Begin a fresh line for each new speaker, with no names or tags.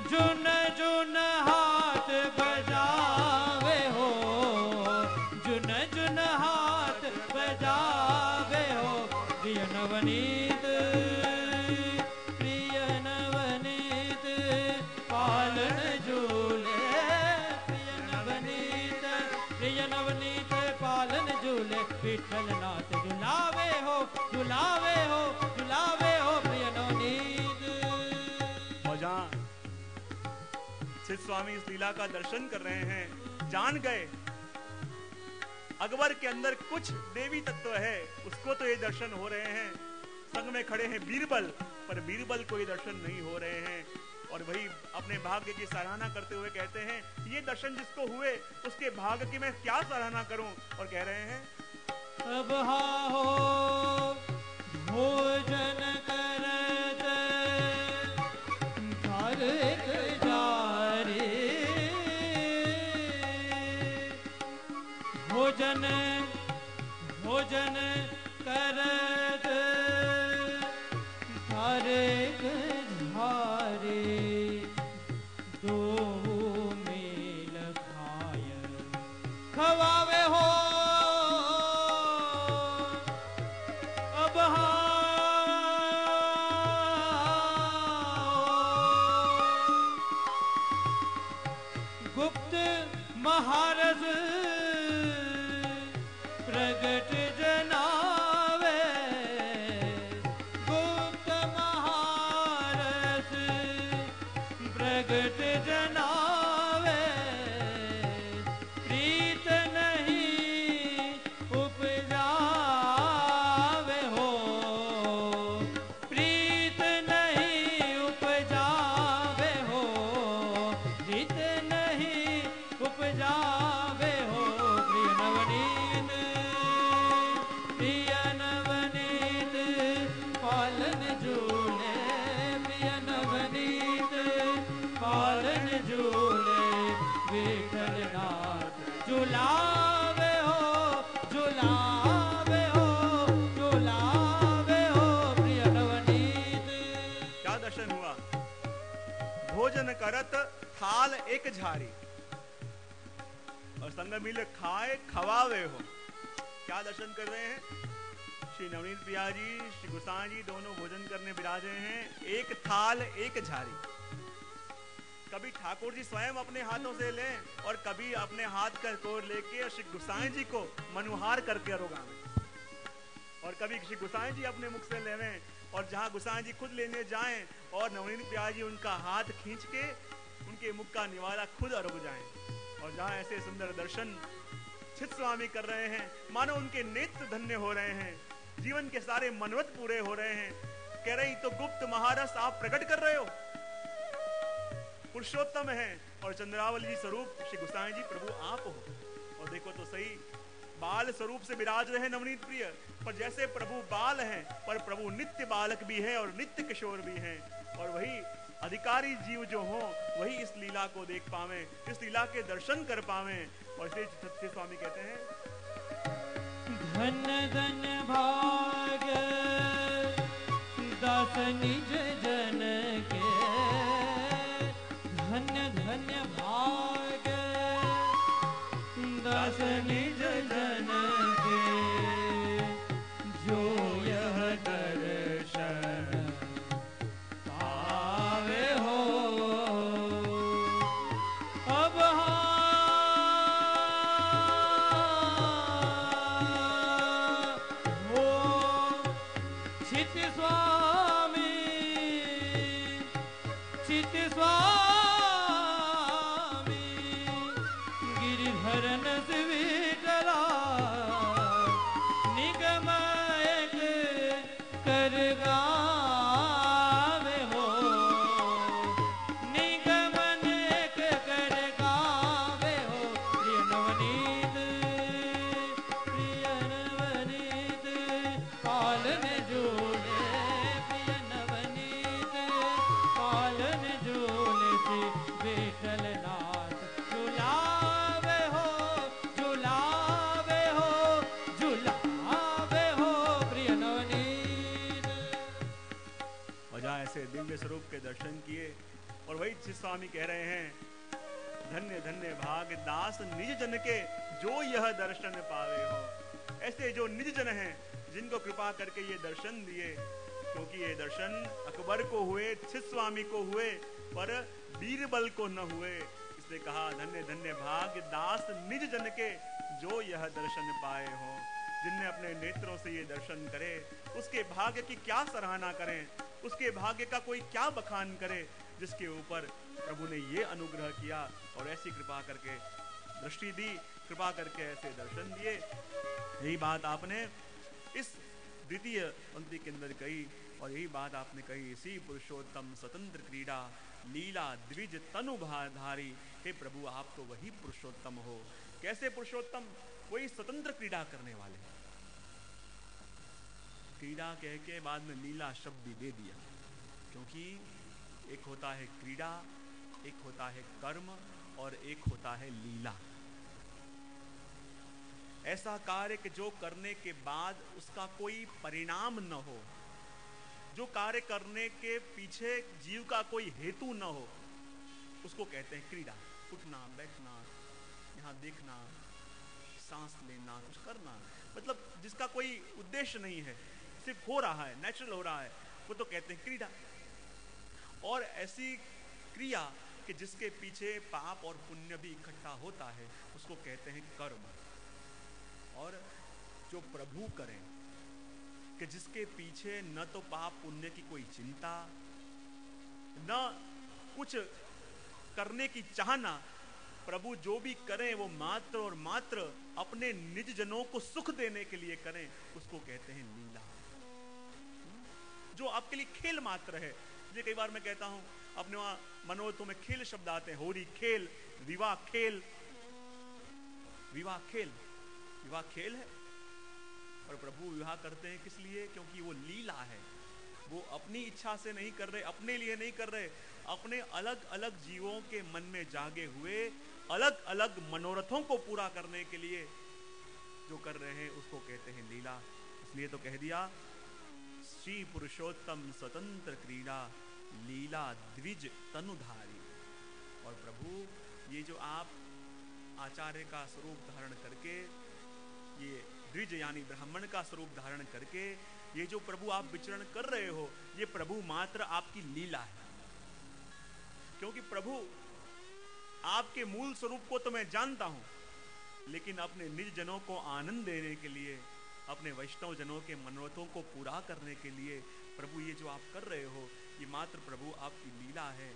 जुन जुन हाथ बजावे हो, जुन जुन हाथ बजावे हो, प्रिय नवनीत प्रिय नवनीत पालन झूले, प्रिय नवनीत प्रिय नवनीत पालन झूले, विठ्ठल नाथ झुलावे हो, झुलावे हो, झुलावे हो, प्रिय नवनीत।
और जहाँ सिद्ध स्वामी इस लीला का दर्शन कर रहे हैं, जान गए अकबर के अंदर कुछ देवी तत्व है, उसको तो ये दर्शन हो रहे हैं। संग में खड़े हैं बीरबल, पर बीरबल को ये दर्शन नहीं हो रहे हैं। और वही अपने भाग्य की सराहना करते हुए कहते हैं, ये दर्शन जिसको हुए उसके भाग्य की मैं क्या सराहना करूं। और कह रहे हैं,
अब हाँ हो भोजन करत घर एक जारी, भोजन भोजन करत घर एक झारी, दो मेल खाय खवावे हो, अब गुप्त महारज प्रगट जनावे, गुप्त महारज प्रगट जनावे, प्रीत नहीं उपजावे हो, प्रीत नहीं उपजावे हो, प्रीत नहीं उपजावे हो, प्रिय नवनीत प्रिय नवनीत पालन झूले, प्रिय नवनीत पालन झूले, विठ्ठल नाथ झुलावे हो, झुलावे हो, झुलावे हो, प्रिय नवनीत।
क्या दर्शन हुआ? भोजन करत थाल एक झारी, और संग मिल खाए खवावे हो। क्या दर्शन कर रहे हैं? श्री नवनीत प्रिया जी, श्री गुसाई जी दोनों भोजन करने विराजे हैं, एक थाल एक झारी। कभी ठाकुर जी स्वयं अपने हाथों से लें, और कभी अपने हाथ का कोर लेके श्री गुसाई जी को मनुहार करके रोगावें, और कभी श्री गुसाई जी अपने मुख से लेवें, और जहां गुसाई जी खुद लेने जाएं और नवनीत प्रिया जी उनका हाथ खींच के उनके मुख का निवाला खुद अरुग जाएं। और जहां ऐसे सुंदर दर्शन सिद्ध स्वामी कर रहे हैं, मानो उनके नेत्र धन्य हो रहे हैं, जीवन के सारे मनोरथ पूरे हो रहे हैं। कह रही तो गुप्त महारस आप प्रकट कर रहे हो, पुरुषोत्तम है और चंद्रावली स्वरूप श्री गुसाई जी प्रभु आप हो। और देखो तो सही, बाल स्वरूप से विराज रहे नवनीत प्रिय, पर जैसे प्रभु बाल हैं, पर प्रभु नित्य बालक भी हैं और नित्य किशोर भी हैं। और वही अधिकारी जीव जो हो वही इस लीला को देख पावे, इस लीला के दर्शन कर पावे। और इसलिए सत्य स्वामी कहते हैं,
धन धन भाग्य दास निज जन के, धन्य धन्य भाग्य दास निज जन के, जो यह दर्शन पावे हो, अब हो चित स्वामी, चित स्वामी गिरिधरन से विठला, निगम एक कर गावे हो, निगमन एक कर गावे हो, प्रिय नवनीत प्रिय नवनीत पालन झूले, प्रिय नवनीत पालन झूले,
और वही शिष्य स्वामी कह रहे हैं, धन्य धन्य भाग दास निज जन के जो यह दर्शन पावे हो। ऐसे जो निज जन हैं जिनको कृपा करके ये दर्शन दिए, क्योंकि ये दर्शन अकबर को हुए, शिष्य स्वामी को हुए, पर बीरबल को न हुए, इसलिए कहा धन्य धन्य भाग दास निज जन के जो यह दर्शन पाए हो। जिनने अपने नेत्रों से ये दर्शन करे उसके भाग्य की क्या सराहना करें, उसके भाग्य का कोई क्या बखान करे, जिसके ऊपर प्रभु ने ये अनुग्रह किया और ऐसी कृपा करके दृष्टि दी, कृपा करके ऐसे दर्शन दिए। यही बात आपने इस द्वितीय पंक्ति के अंदर कही और यही बात आपने कही, इसी पुरुषोत्तम स्वतंत्र क्रीड़ा लीला द्विज तनुभाधारी। हे प्रभु आप तो वही पुरुषोत्तम हो। कैसे पुरुषोत्तम? वही स्वतंत्र क्रीड़ा करने वाले। क्रीड़ा कह के बाद में लीला शब्द भी दे दिया, क्योंकि एक होता है क्रीड़ा, एक होता है कर्म और एक होता है लीला। ऐसा कार्य कि जो करने के बाद उसका कोई परिणाम न हो, जो कार्य करने के पीछे जीव का कोई हेतु न हो, उसको कहते हैं क्रीड़ा। उठना बैठना, यहाँ देखना, सांस लेना, कुछ करना, मतलब जिसका कोई उद्देश्य नहीं है, सिर्फ हो रहा है, नेचुरल हो रहा है, वो तो कहते हैं क्रीड़ा। और ऐसी क्रिया कि जिसके पीछे पाप और पुण्य भी इकट्ठा होता है, उसको कहते हैं कर्म। और जो प्रभु करें कि जिसके पीछे न तो पाप पुण्य की कोई चिंता, न कुछ करने की चाहना, प्रभु जो भी करें वो मात्र और मात्र अपने निज जनों को सुख देने के लिए करें, उसको कहते हैं लीला। जो आपके लिए खेल मात्र है। ये कई बार मैं कहता हूं, अपने वहां मनोरथों में खेल शब्द आते हैं, होली खेल, विवाह खेल। विवाह खेल, विवाह खेल है, और प्रभु विवाह करते हैं किस लिए? क्योंकि वो लीला है। वो अपनी इच्छा से नहीं कर रहे, अपने लिए नहीं कर रहे, अपने अलग अलग जीवों के मन में जागे हुए अलग अलग मनोरथों को पूरा करने के लिए जो कर रहे हैं, उसको कहते हैं लीला। इसलिए तो कह दिया, श्री पुरुषोत्तम स्वतंत्र क्रीड़ा लीला द्विज तनुधारी। और प्रभु ये जो आप आचार्य का स्वरूप धारण करके, ये द्विज यानी ब्राह्मण का स्वरूप धारण करके ये जो प्रभु आप विचरण कर रहे हो, ये प्रभु मात्र आपकी लीला है। क्योंकि प्रभु आपके मूल स्वरूप को तो मैं जानता हूं, लेकिन अपने निज जनों को आनंद देने के लिए, अपने वैष्णव जनों के मनोरथों को पूरा करने के लिए प्रभु ये जो आप कर रहे हो, ये मात्र प्रभु आपकी लीला है।